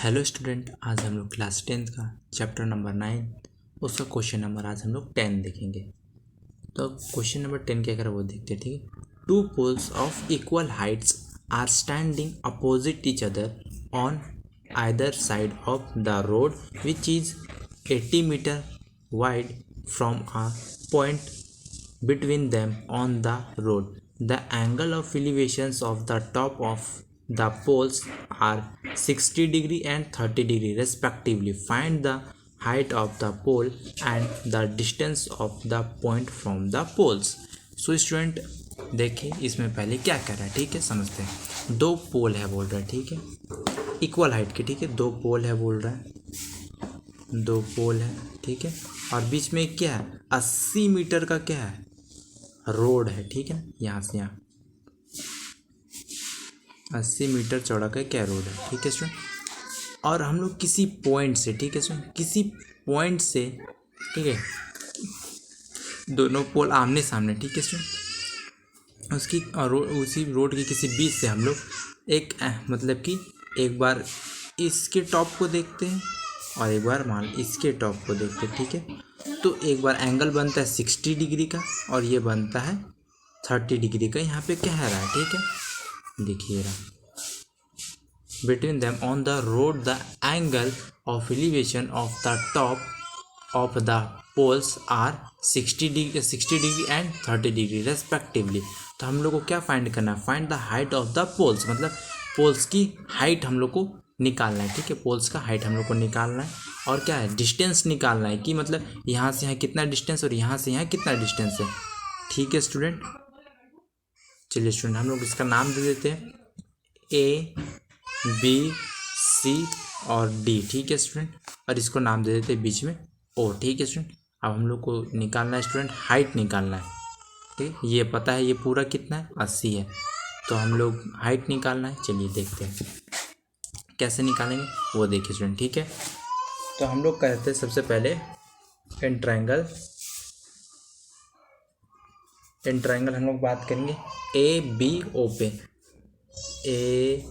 Hello student, आज हम लोग क्लास 10th का चैप्टर नंबर 9 उसका क्वेश्चन नंबर आज हम लोग 10 देखेंगे। तो क्वेश्चन नंबर 10 क्या कर वो देखते हैं। ठीक है, two poles of equal heights are standing opposite each other on either side of the road which is 80 metre wide from a point between them on the road. The angle of elevations of the top of the poles are 60 degree and 30 degree respectively. Find the height of the pole and the distance of the point from the poles. So student देखिए इसमें पहले क्या कर रहा है। ठीक है, समझते हैं। दो पोल है बोल रहा है। ठीक है, इक्वल हाइट के। ठीक है, दो पोल है बोल रहा है, दो पोल है। ठीक है, और बीच में क्या है, 80 मीटर का क्या है, रोड है। ठीक है, यहाँ से यहाँ 80 मीटर चौड़ा का क्या रोड है। ठीक है स्टूडेंट, और हम लोग किसी पॉइंट से, ठीक है स्टूडेंट, किसी पॉइंट से, ठीक है, दोनों पोल आमने सामने। ठीक है स्टूडेंट, उसकी और उसी रोड की किसी बीच से हम लोग एक मतलब कि एक बार इसके टॉप को देखते हैं और एक बार मान इसके टॉप को देखते हैं। ठीक है, तो एक बार एंगल बनता है 60 डिग्री का और ये बनता है 30 डिग्री का। यहाँ पे क्या है रहा है। ठीक है, देखिए रहा, between them on the road the angle of elevation of the top of the poles are 60 degree and 30 degree respectively. तो हम लोग को क्या फाइंड करना है, find the height of the poles, मतलब पोल्स की हाइट हम लोग को निकालना है। ठीक है, पोल्स का हाइट हम लोग को निकालना है और क्या है, डिस्टेंस निकालना है कि मतलब यहाँ से यहाँ कितना डिस्टेंस और यहाँ से यहाँ कितना डिस्टेंस है। ठीक है स्टूडेंट, चलिए स्टूडेंट हम लोग इसका नाम दे देते हैं ए बी सी और डी। ठीक है स्टूडेंट, और इसको नाम दे देते हैं बीच में ओ। ठीक है स्टूडेंट, अब हम लोग को निकालना है स्टूडेंट, हाइट निकालना है। ठीक है, ये पता है ये पूरा कितना है, 80 है, तो हम लोग हाइट निकालना है। चलिए देखते हैं कैसे निकालेंगे वो देखिए स्टूडेंट। ठीक है, तो हम लोग करते हैं सबसे पहले इन ट्रायंगल हम लोग बात करेंगे ए बी ओ पे, ए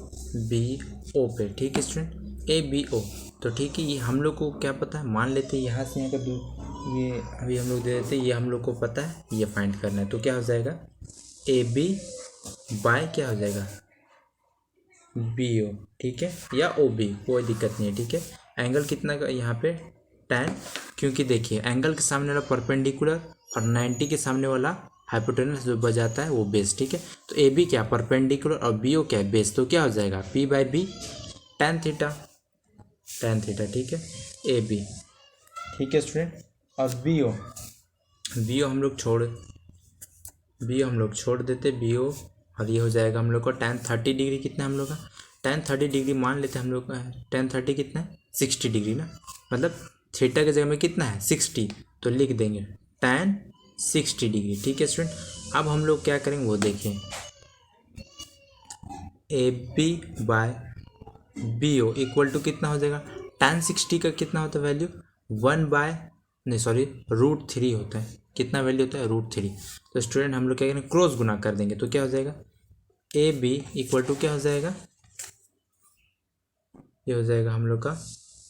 बी ओ पे। ठीक है स्टूडेंट, ए बी ओ। तो ठीक है, ये हम लोग को क्या पता है, मान लेते हैं यहाँ से यहाँ का दूर, ये अभी हम लोग दे देते हैं, ये हम लोग को पता है, ये फाइंड करना है। तो क्या हो जाएगा, ए बी बाय क्या हो जाएगा, बी ओ। ठीक है, या ओ बी, कोई दिक्कत नहीं है। ठीक है, एंगल कितना का यहाँ पे, tan, क्योंकि देखिए एंगल के सामने वाला परपेंडिकुलर और 90 के सामने वाला हाइपोटेनस जो बजाता है वो बेस। ठीक है, तो ए बी क्या परपेंडिकुलर और बी ओ क्या है बेस, तो क्या हो जाएगा P by B tan theta, tan theta. ठीक है, ए बी। ठीक है स्टूडेंट, और बी ओ, हम लोग छोड़ देते बी ओ, और ये हो जाएगा हम लोग को tan 30 डिग्री। कितना हम लोग का tan 30 डिग्री मान लेते हैं हम लोग का, tan 30 कितना है 60 डिग्री ना, मतलब थीटा के जगह में कितना है 60, तो लिख देंगे tan 60 डिग्री। ठीक है स्टूडेंट, अब हम लोग क्या करेंगे वो देखें, A B by B O equal to कितना हो जाएगा, tan 60 का कितना होता है वैल्यू, 1/√3 होता है। कितना वैल्यू होता है, √3। तो स्टूडेंट हम लोग क्या करेंगे, क्रॉस गुना कर देंगे, तो क्या हो जाएगा, ए बी इक्वल टू क्या हो जाएगा, ये हो जाएगा हम लोग का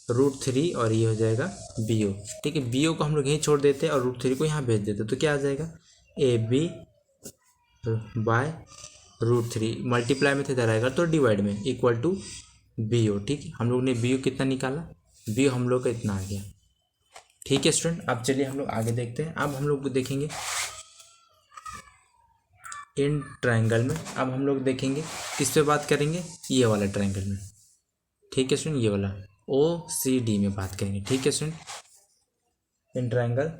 √3 और ये हो जाएगा बी ओ। ठीक है, बी ओ को हम लोग यहीं छोड़ देते हैं और √3 को यहाँ भेज देते, तो क्या आ जाएगा, ए बी बाय √3 मल्टीप्लाई में इधर आएगा तो डिवाइड में इक्वल टू बी ओ। ठीक है, हम लोग ने बी ओ कितना निकाला, बी ओ हम लोग का इतना आ गया। ठीक है स्टूडेंट, अब चलिए हम लोग आगे देखते हैं। अब हम लोग देखेंगे इन ट्रायंगल में, अब हम लोग देखेंगे किस पे बात करेंगे, ये वाला ट्रायंगल में। ठीक है स्टूडेंट, ये वाला ओ सी डी में बात करेंगे। ठीक है स्टूडेंट, इन ट्रायंगल,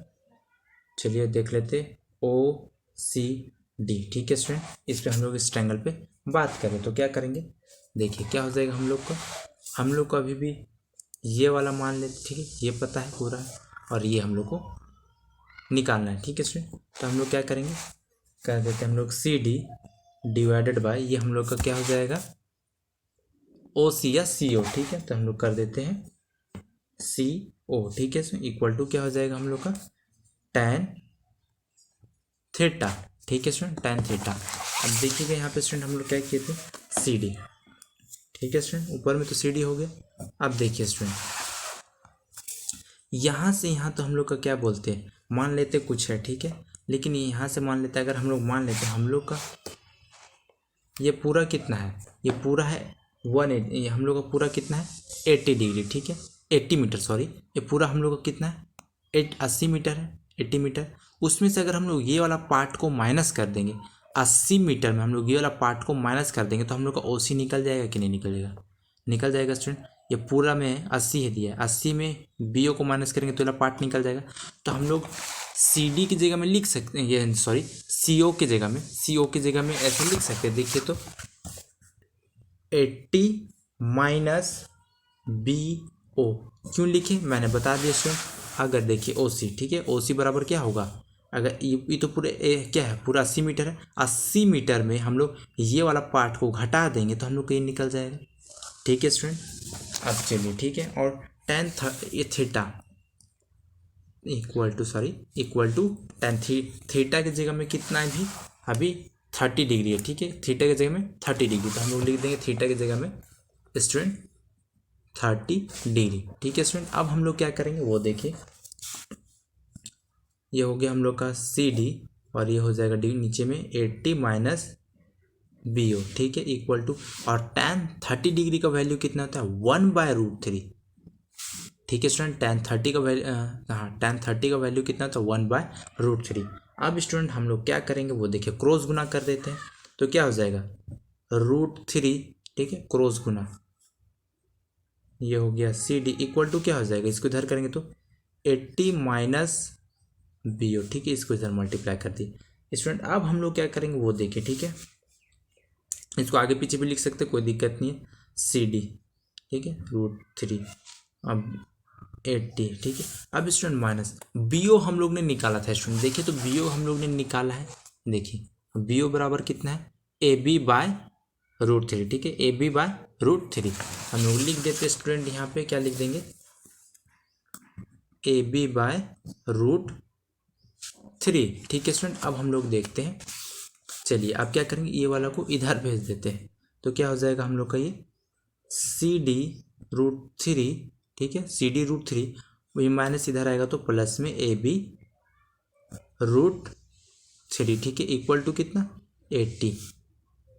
चलिए देख लेते ओ सी डी। ठीक है स्टूडेंट, इस पे हम लोग इस ट्रायंगल पे बात करें तो क्या करेंगे, देखिए क्या हो जाएगा हम लोग को अभी भी ये वाला मान लेते। ठीक है, ये पता है पूरा, और ये हम लोग को निकालना है। ठीक है स्टूडेंट, तो हम लोग क्या करेंगे, कर देते हैं हम लोग सी डी डिवाइडेड बाय, ये हम लोग का क्या हो जाएगा, ओ सी या सी ओ। ठीक है, तो हम लोग कर देते हैं सी ओ। ठीक है, इसमें इक्वल टू क्या हो जाएगा हम लोग का, tan थीटा। ठीक है स्टूडेंट, tan थीटा। अब देखिएगा यहाँ पे स्टूडेंट हम लोग क्या किए थे, सी डी। ठीक है स्टूडेंट, ऊपर में तो सी डी हो गया, अब देखिए स्टूडेंट, यहाँ से यहाँ तो हम लोग का क्या बोलते हैं, मान लेते कुछ है, ठीक है, लेकिन यहाँ से मान लेते अगर हम लोग मान लेते हम लोग का ये पूरा कितना है, ये पूरा है 180, हम लोग का पूरा कितना है 80 डिग्री, ठीक है, 80 मीटर, सॉरी, ये पूरा हम लोग का कितना है 80 मीटर है, 80 मीटर। उसमें से अगर हम लोग ये वाला पार्ट को माइनस कर देंगे, 80 मीटर में हम लोग ये वाला पार्ट को माइनस कर देंगे तो हम लोग का OC निकल जाएगा कि नहीं निकलेगा, निकल जाएगा स्टूडेंट। ये पूरा में 80 है दिया है, 80 में BO को माइनस करेंगे तो ये वाला पार्ट निकल जाएगा। तो हम लोग CD की जगह में लिख सकते हैं, ये सॉरी CO की जगह में, CO की जगह में ऐसे लिख सकते हैं, देखिए तो 80 माइनस BO क्यों लिखे मैंने बता दिया स्टूडेंट। अगर देखिए OC, ठीक है, OC बराबर क्या होगा, अगर ये तो पूरे क्या है, पूरा 80 मीटर है, 80 मीटर में हम लोग ये वाला पार्ट को घटा देंगे तो हम लोग कहीं निकल जाएगा, ठीक है स्टूडेंट। अब चलिए ठीक है, और tan theta equal to tan theta की जगह में कितना है भी, अभी 30 डिग्री है, ठीक है, थीटा की जगह में 30 डिग्री, तो हम लोग लिख देंगे थीटा की जगह में स्टूडेंट 30 डिग्री, ठीक है स्टूडेंट। अब हम लोग क्या करेंगे वो देखिए, ये हो गया हम लोग का CD और ये हो जाएगा डी नीचे में 80 माइनस BO, ठीक है, इक्वल टू, और tan 30 डिग्री का वैल्यू कितना होता है 1/√3, ठीक है स्टूडेंट, tan 30 का वैल्यू, हाँ tan 30 का वैल्यू कितना था 1/√3। अब स्टूडेंट हम लोग क्या करेंगे वो देखिए, क्रॉस गुना कर देते हैं तो क्या हो जाएगा √3, ठीक है, क्रॉस गुना, ये हो गया CD इक्वल टू क्या हो जाएगा, इसको इधर करेंगे तो 80 माइनस BO, ठीक है, इसको इधर मल्टीप्लाई कर दिए स्टूडेंट। अब हम लोग क्या करेंगे वो देखिए, ठीक है, इसको आगे पीछे भी लिख सकते कोई दिक्कत नहीं है, CD, ठीक है, √3, अब 80, ठीक है। अब स्टूडेंट माइनस BO हम लोग ने निकाला था स्टूडेंट, देखिए तो BO हम लोग ने निकाला है, देखिए BO बराबर कितना है AB/√3, ठीक है, AB/√3 हम लोग लिख देते स्टूडेंट, यहाँ पे क्या लिख देंगे AB/√3, ठीक है स्टूडेंट। अब हम लोग देखते हैं, चलिए अब क्या करेंगे, ये वाला को इधर भेज देते हैं तो क्या हो जाएगा हम लोग का ये CD√3, ठीक है, CD√3, वही माइनस इधर आएगा तो प्लस में AB/√3, ठीक है, इक्वल टू कितना 80,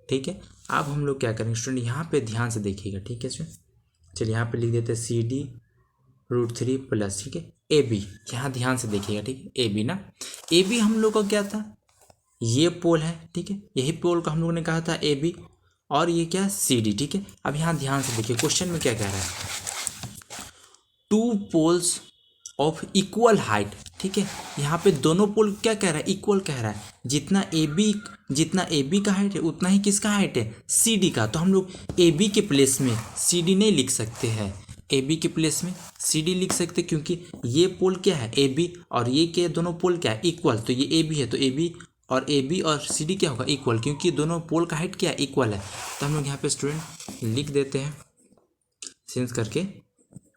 ठीक है। अब हम लोग क्या करेंगे स्टूडेंट, यहाँ पे ध्यान से देखिएगा, ठीक है स्टूडेंट, चलिए यहाँ पे लिख देते हैं CD√3 प्लस, ठीक है, AB, यहाँ ध्यान से देखिएगा, ठीक है, AB ना, AB हम लोग का क्या था, ये पोल है, ठीक है, यही पोल का हम लोग ने कहा था AB, और ये क्या CD, ठीक है। अब यहाँ ध्यान से देखिए क्वेश्चन में क्या कह रहा है, 2 पोल्स ऑफ इक्वल हाइट, ठीक है, यहाँ पे दोनों पोल क्या कह रहा है इक्वल कह रहा है, जितना AB का हाइट है उतना ही किसका हाइट है CD का, तो हम लोग AB के प्लेस में CD नहीं लिख सकते हैं, AB के प्लेस में CD लिख सकते क्योंकि ये पोल क्या है AB और ये क्या दोनों पोल क्या है इक्वल, तो ये AB है तो AB और CD क्या होगा इक्वल, क्योंकि दोनों पोल का हाइट क्या है इक्वल है। तो हम लोग यहाँ पे स्टूडेंट लिख देते हैं चेंज करके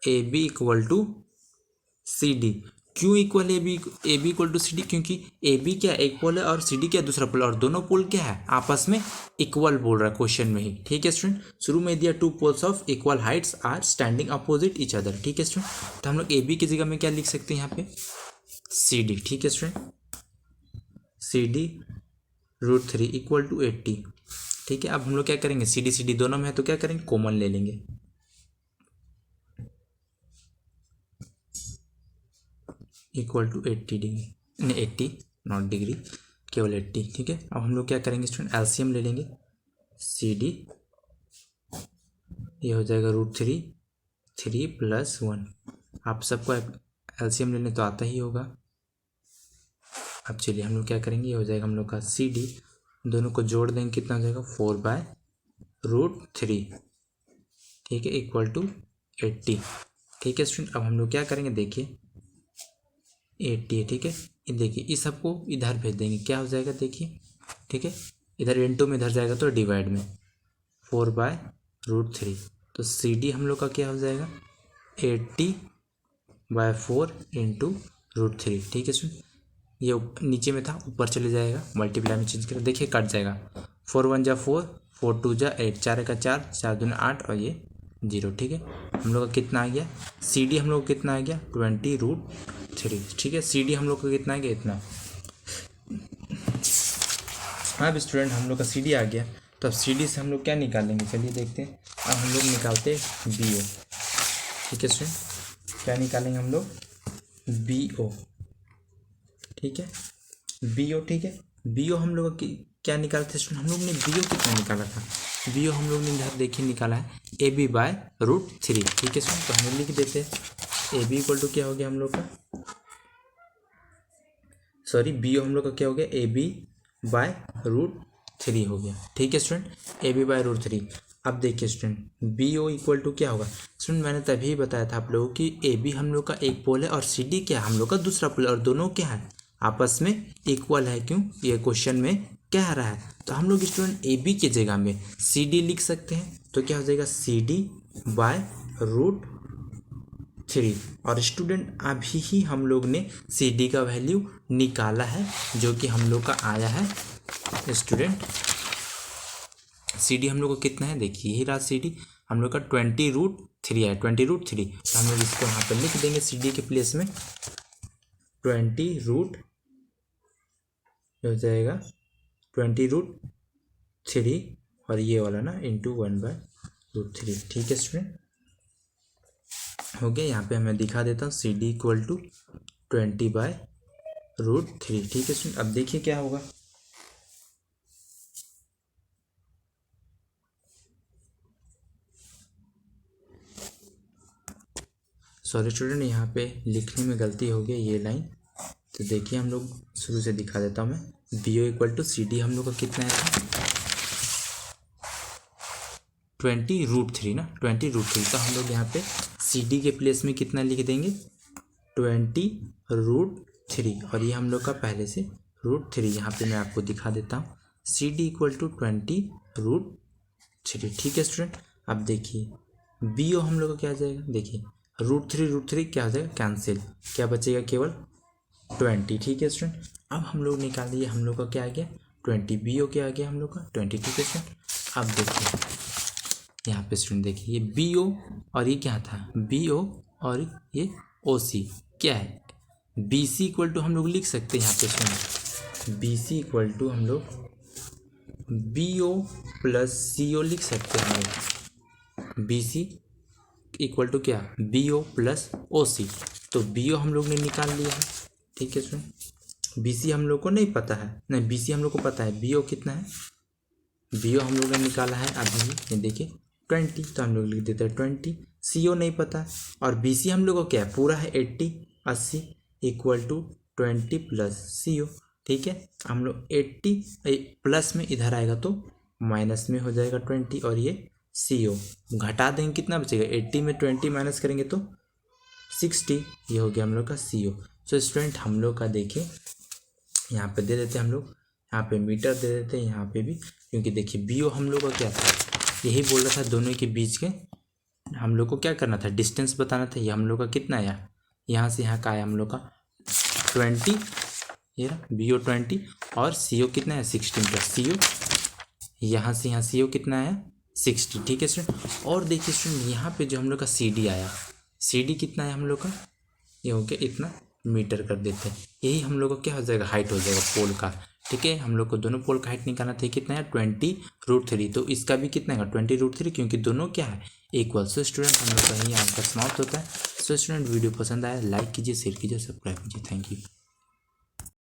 AB इक्वल टू CD, क्यों equal AB equal to CD, क्योंकि AB क्या एक पोल है और CD क्या दूसरा पोल, और दोनों पोल क्या है आपस में इक्वल बोल रहा है क्वेश्चन में ही, ठीक है स्टूडेंट। शुरू में दिया 2 poles of equal heights are standing opposite each other, ठीक है स्टूडेंट। तो हम लोग AB की जगह में क्या लिख सकते हैं यहाँ पे CD, ठीक है स्टूडेंट, CD√3 इक्वल टू 80, ठीक है। अब हम लोग क्या करेंगे CD दोनों में है तो क्या करेंगे कॉमन ले लेंगे, इक्वल टू 80 डिग्री, नहीं 80 नॉट डिग्री, केवल 80, ठीक है। अब हम लोग क्या करेंगे स्टूडेंट LCM ले लेंगे, CD ये हो जाएगा √3 3 + 1, आप सबको LCM लेने तो आता ही होगा। अब चलिए हम लोग क्या करेंगे, ये हो जाएगा हम लोग का CD, दोनों को जोड़ देंगे कितना हो जाएगा 4/√3, ठीक है, इक्वल टू 80, ठीक है स्टूडेंट। अब हम लोग क्या करेंगे देखिए 80 है, ठीक है, ये देखिए इस सबको इधर भेज देंगे क्या हो जाएगा देखिए, ठीक है, इधर इनटू में इधर जाएगा तो डिवाइड में 4/√3, तो CD हम लोग का क्या हो जाएगा 80/4 × √3, ठीक है स्टूडेंट। ये नीचे में था ऊपर चले जाएगा, मल्टीप्लाई में चेंज करें देखिए कट जाएगा, 4 × 1 = 4, 4 × 2 = 8, 4 × 4 = 4 × 2 = 8 और ये 0, ठीक है। हम लोग का कितना आ गया, CD हम लोग का कितना आ गया 20√3, ठीक है। CD हम लोग का कितना आ गया इतना। हाँ अब स्टूडेंट हम लोग का CD आ गया, तो अब CD से हम लोग क्या निकालेंगे, चलिए देखते हैं। अब हम लोग निकालते हैं BO, ठीक है स्टूडेंट। क्या निकालेंगे हम लोग, BO, ठीक है। BO, ठीक है। BO हम लोग क्या निकालते हैं स्टूडेंट, हम लोग ने BO कितना निकाला था, BO हम लोग ने इधर देखिए निकाला है AB/√3, ठीक है स्टूडेंट। तो हम लिख देते हैं AB इक्वल टू क्या हो गया हम लोग का, सॉरी BO हम लोग का क्या हो गया AB/√3 हो गया, ठीक है स्टूडेंट। AB/√3। अब देखिए स्टूडेंट BO इक्वल टू क्या होगा स्टूडेंट, मैंने तभी बताया था आप लोगों की AB हम लोग का एक पोल है और CD क्या है हम लोग का दूसरा पोल है, और दोनों क्या है आपस में इक्वल है। क्यों, ये क्वेश्चन में कह रहा है। तो हम लोग स्टूडेंट AB की जगह में CD लिख सकते हैं, तो क्या हो जाएगा CD/√3। और स्टूडेंट अभी ही हम लोग ने CD का वैल्यू निकाला है, जो कि हम लोग का आया है स्टूडेंट, CD हम लोग को कितना है देखिए, यही रहा CD हम लोग का 20√3 है, 20√3। तो हम लोग इसको यहाँ पर लिख देंगे CD के प्लेस में 20√, हो जाएगा 20√3 और ये वाला ना इंटू 1/√3, ठीक है स्टूडेंट। हो गया, यहाँ पे मैं दिखा देता हूँ CD इक्वल टू 20/√3, ठीक है स्टूडेंट। अब देखिए क्या होगा, सॉरी स्टूडेंट यहाँ पे लिखने में गलती हो गई ये लाइन, तो देखिए हम लोग शुरू से दिखा देता हूँ मैं। BO इक्वल टू CD हम लोग का कितना है था 20√3 ना, 20√3। तो हम लोग यहाँ पे CD के प्लेस में कितना लिख देंगे 20√3, और ये हम लोग का पहले से √3, यहाँ पे मैं आपको दिखा देता हूँ CD इक्वल टू 20√3, ठीक है स्टूडेंट। अब देखिए BO हम लोग का क्या आ जाएगा, देखिए √3 क्या हो जाएगा कैंसिल, क्या बचेगा केवल 20, ठीक है स्टूडेंट। अब हम लोग निकाल दिए, हम लोग का क्या आ गया 20, BO क्या आ गया हम लोग का 20, ठीक है स्टूडेंट। अब देखिए यहाँ पे स्टूडेंट देखिए ये BO और ये क्या था BO और ये OC क्या है BC इक्वल टू हम लोग लिख सकते हैं यहाँ पे स्टूडेंट, BC इक्वल टू हम लोग BO प्लस CO लिख सकते हैं हम लोग, BC इक्वल टू क्या BO प्लस OC। तो BO हम लोग ने निकाल लिया है, ठीक है स्टूडेंट। BC हम लोग को नहीं पता है, नहीं BC हम लोग को पता है, BO कितना है, BO हम लोग ने निकाला है अभी, ये देखिए 20, तो हम लोग लिख देते हैं 20। CO नहीं पता है, और BC हम लोग को क्या है पूरा है 80 इक्वल टू 20 प्लस CO, ठीक है। हम लोग 80 प्लस में इधर आएगा तो माइनस में हो जाएगा 20, और ये CO घटा देंगे कितना बचेगा 80 में 20 माइनस करेंगे तो 60, ये हो गया हम लोग का CO। सो स्टूडेंट हम लोग का देखिए यहाँ पे दे देते हैं हम लोग, यहाँ पे मीटर दे देते हैं यहाँ पे भी, क्योंकि देखिए BO हम लोग का क्या था, यही बोल रहा था दोनों के बीच के हम लोग को क्या करना था डिस्टेंस बताना था। ये हम लोग का कितना आया, यहाँ से यहाँ का आया हम लोग का 20, ये BO 20 और CO कितना है 16 प्लस CO, यहाँ से यहाँ CO कितना आया 60, ठीक है स्टूडेंट। और देखिए स्टूडेंट यहाँ पे जो हम लोग का CD आया, CD कितना है हम लोग का, ये हो गया इतना मीटर कर देते हैं, यही हम लोग का क्या हो जाएगा हाइट हो जाएगा पोल का, ठीक है। हम लोग को दोनों पोल का हाइट निकालना था, कितना है 20√3, तो इसका भी कितना है 20√3, क्योंकि दोनों क्या है इक्वल। सो स्टूडेंट हम लोग का यही आंसर समाप्त होता है। सो स्टूडेंट वीडियो पसंद आया लाइक कीजिए, शेयर कीजिए, सब्सक्राइब कीजिए, थैंक यू।